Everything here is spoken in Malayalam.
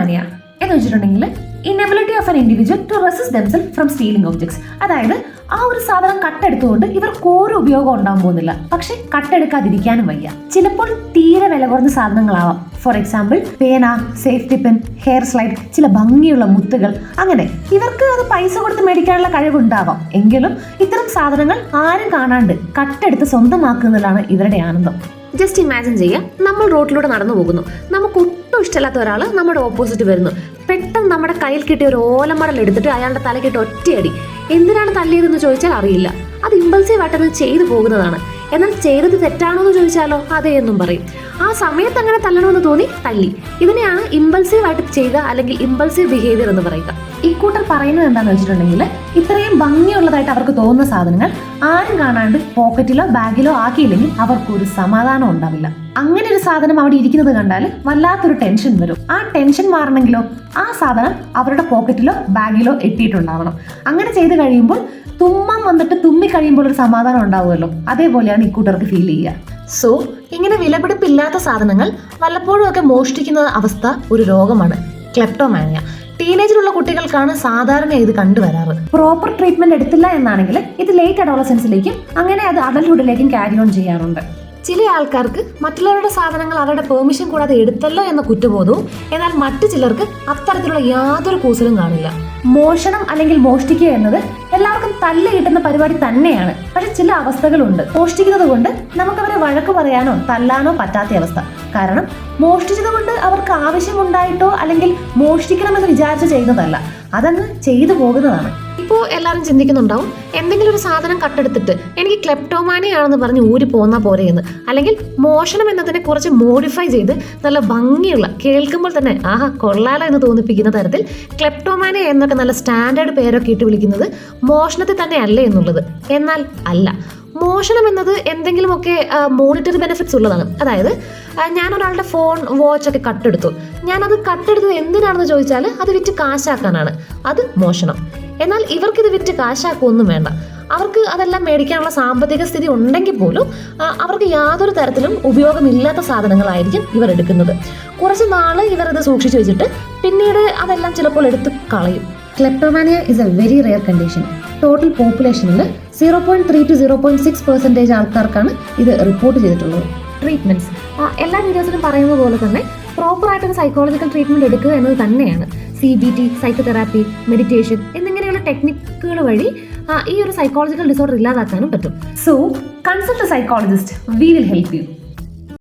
ക്ലെപ്റ്റോമാനിയ എന്ന് വെച്ചിട്ടുണ്ടെങ്കിൽ inability of an individual to resist themself from stealing objects. അതായത് ആ ഒരു സാധനം കട്ടെടുത്തുകൊണ്ട് ഇവർക്ക് ഒരു ഉപയോഗം ഉണ്ടാകാൻ പോകുന്നില്ല, പക്ഷെ കട്ടെടുക്കാതിരിക്കാനും വയ്യ. ചിലപ്പോൾ തീരെ വില കുറഞ്ഞ സാധനങ്ങളാവാം. ഫോർ എക്സാമ്പിൾ പേന, സേഫ്റ്റി പെൻ, ഹെയർ സ്ലൈഡ്, ചില ഭംഗിയുള്ള മുത്തുകൾ. അങ്ങനെ ഇവർക്ക് അത് പൈസ കൊടുത്ത് മേടിക്കാനുള്ള കഴിവുണ്ടാവാം. എങ്കിലും ഇത്തരം സാധനങ്ങൾ ആരും കാണാണ്ട് കട്ടെടുത്ത് സ്വന്തമാക്കുന്നതിലാണ് ഇവരുടെ ആനന്ദം. ജസ്റ്റ് ഇമാജിൻ ചെയ്യുക, നമ്മൾ റോഡിലൂടെ നടന്നു പോകുന്നു. നമുക്ക് ഒട്ടും ഇഷ്ടമില്ലാത്ത ഒരാൾ നമ്മുടെ ഓപ്പോസിറ്റ് വരുന്നു. പെട്ടെന്ന് നമ്മുടെ കയ്യിൽ കിട്ടിയ ഒരു ഓലമടൽ എടുത്തിട്ട് അയാളുടെ തലക്കിട്ട് ഒറ്റയടി. എന്തിനാണ് തല്ലിയതെന്ന് ചോദിച്ചാൽ അറിയില്ല. അത് ഇമ്പൾസീവായിട്ടത് ചെയ്തു പോകുന്നതാണ്. എന്നാൽ ചെയ്തത് തെറ്റാണോ എന്ന് ചോദിച്ചാലോ അതേ എന്നും പറയും. ആ സമയത്ത് അങ്ങനെ തല്ലണമെന്ന് തോന്നി തല്ലി. ഇതിനെയാണ് ഇമ്പൾസീവായിട്ട് ചെയ്യുക അല്ലെങ്കിൽ ഇമ്പൾസീവ് ബിഹേവിയർ എന്ന് പറയുക. ഈ കൂട്ടർ പറയുന്നത് എന്താണെന്ന് വെച്ചിട്ടുണ്ടെങ്കിൽ ഇത്രയും ഭംഗിയുള്ളതായിട്ട് അവർക്ക് തോന്നുന്ന സാധനങ്ങൾ ആരും കാണാണ്ട് പോക്കറ്റിലോ ബാഗിലോ ആക്കിയില്ലെങ്കിൽ അവർക്കൊരു സമാധാനം ഉണ്ടാവില്ല. അങ്ങനെ ഒരു സാധനം അവിടെ ഇരിക്കുന്നത് കണ്ടാൽ വല്ലാത്തൊരു ടെൻഷൻ വരും. ആ ടെൻഷൻ മാറണമെങ്കിലോ ആ സാധനം അവരുടെ പോക്കറ്റിലോ ബാഗിലോ എത്തിയിട്ടുണ്ടാവണം. അങ്ങനെ ചെയ്ത് കഴിയുമ്പോൾ തുമ്മാൻ വന്നിട്ട് തുമ്മി കഴിയുമ്പോൾ ഒരു സമാധാനം ഉണ്ടാവുമല്ലോ, അതേപോലെയാണ് ഈ കൂട്ടർക്ക് ഫീൽ ചെയ്യുക. സോ ഇങ്ങനെ വിലപിടിപ്പില്ലാത്ത സാധനങ്ങൾ വല്ലപ്പോഴും ഒക്കെ മോഷ്ടിക്കുന്ന അവസ്ഥ ഒരു രോഗമാണ്, ക്ലെപ്റ്റോമാനിയ. ടീനേജിലുള്ള കുട്ടികൾക്കാണ് സാധാരണ ഇത് കണ്ടുവരാറ്. പ്രോപ്പർ ട്രീറ്റ്മെന്റ് എടുത്തില്ല എന്നാണെങ്കിൽ ഇത് ലേറ്റ് അഡോളസൻസിലേക്കും അങ്ങനെ അത് അഡൽഹുഡിലേക്കും ക്യാരി ഓൺ ചെയ്യാറുണ്ട്. ചില ആൾക്കാർക്ക് മറ്റുള്ളവരുടെ സാധനങ്ങൾ അവരുടെ പെർമിഷൻ കൂടാതെ എടുത്തല്ലോ എന്ന കുറ്റബോധവും, എന്നാൽ മറ്റു ചിലർക്ക് അത്തരത്തിലുള്ള യാതൊരു കൂസലും കാണില്ല. മോഷണം അല്ലെങ്കിൽ മോഷ്ടിക്കുക എന്നത് എല്ലാവർക്കും തല്ല് കിട്ടുന്ന പരിപാടി തന്നെയാണ്. പക്ഷെ ചില അവസ്ഥകളുണ്ട്. മോഷ്ടിക്കുന്നത് കൊണ്ട് നമുക്കവരെ വഴക്ക് പറയാനോ തല്ലാനോ പറ്റാത്ത അവസ്ഥ. കാരണം മോഷ്ടിച്ചത് കൊണ്ട് അവർക്ക് ആവശ്യമുണ്ടായിട്ടോ അല്ലെങ്കിൽ മോഷ്ടിക്കണമെന്ന് വിചാരിച്ച് ചെയ്യുന്നതല്ല, അതങ്ങ് ചെയ്തു പോകുന്നതാണ്. ഇപ്പോൾ എല്ലാവരും ചിന്തിക്കുന്നുണ്ടാവും, എന്തെങ്കിലും ഒരു സാധനം കട്ടെടുത്തിട്ട് എനിക്ക് ക്ലെപ്റ്റോമാനിയ ആണെന്ന് പറഞ്ഞ് ഊരി പോന്നാൽ പോരെയെന്ന്. അല്ലെങ്കിൽ മോഷണം എന്നതിനെ കുറച്ച് മോഡിഫൈ ചെയ്ത് നല്ല ഭംഗിയുള്ള, കേൾക്കുമ്പോൾ തന്നെ ആഹാ കൊള്ളാലോ എന്ന് തോന്നിപ്പിക്കുന്ന തരത്തിൽ ക്ലെപ്റ്റോമാനിയ എന്നൊക്കെ നല്ല സ്റ്റാൻഡേർഡ് പേരൊക്കെ ഇട്ട് വിളിക്കുന്നത് മോഷണത്തെ തന്നെ അല്ലേ എന്നുള്ളത്. എന്നാൽ അല്ല. മോഷണം എന്നത് എന്തെങ്കിലുമൊക്കെ മോണിറ്ററി ബെനിഫിറ്റ്സ് ഉള്ളതാണ്. അതായത് ഞാനൊരാളുടെ ഫോൺ, വാച്ചൊക്കെ കട്ടെടുത്തു. ഞാനത് കട്ടെടുത്തത് എന്തിനാണെന്ന് ചോദിച്ചാൽ അത് വിറ്റ് കാശാക്കാനാണ്. അത് മോഷണം. എന്നാൽ ഇവർക്കിത് വിറ്റ് കാശാക്കൊന്നും വേണ്ട. അവർക്ക് അതെല്ലാം മേടിക്കാനുള്ള സാമ്പത്തിക സ്ഥിതി ഉണ്ടെങ്കിൽ പോലും അവർക്ക് യാതൊരു തരത്തിലും ഉപയോഗമില്ലാത്ത സാധനങ്ങളായിരിക്കും ഇവർ എടുക്കുന്നത്. കുറച്ച് നാൾ ഇവർ ഇത് സൂക്ഷിച്ചു വെച്ചിട്ട് പിന്നീട് അതെല്ലാം ചിലപ്പോൾ എടുത്ത് കളയും. Kleptomania is a very rare condition. Total പോപ്പുലേഷനിൽ 0.3 to 0.6% ആൾക്കാർക്കാണ് ഇത് റിപ്പോർട്ട് ചെയ്തിട്ടുള്ളത്. ട്രീറ്റ്മെന്റ്സ് എല്ലാ വീഡിയോസിലും പറയുന്നത് പോലെ തന്നെ പ്രോപ്പറായിട്ടൊരു സൈക്കോളജിക്കൽ ട്രീറ്റ്മെന്റ് എടുക്കുക എന്നത് തന്നെയാണ്. CBT, സൈക്കോതെറാപ്പി, മെഡിറ്റേഷൻ എന്നിങ്ങനെയുള്ള ടെക്നിക്കുകൾ വഴി ഈ ഒരു സൈക്കോളജിക്കൽ ഡിസോർഡർ ഇല്ലാതാക്കാനും പറ്റും. So consult A psychologist, we will help you.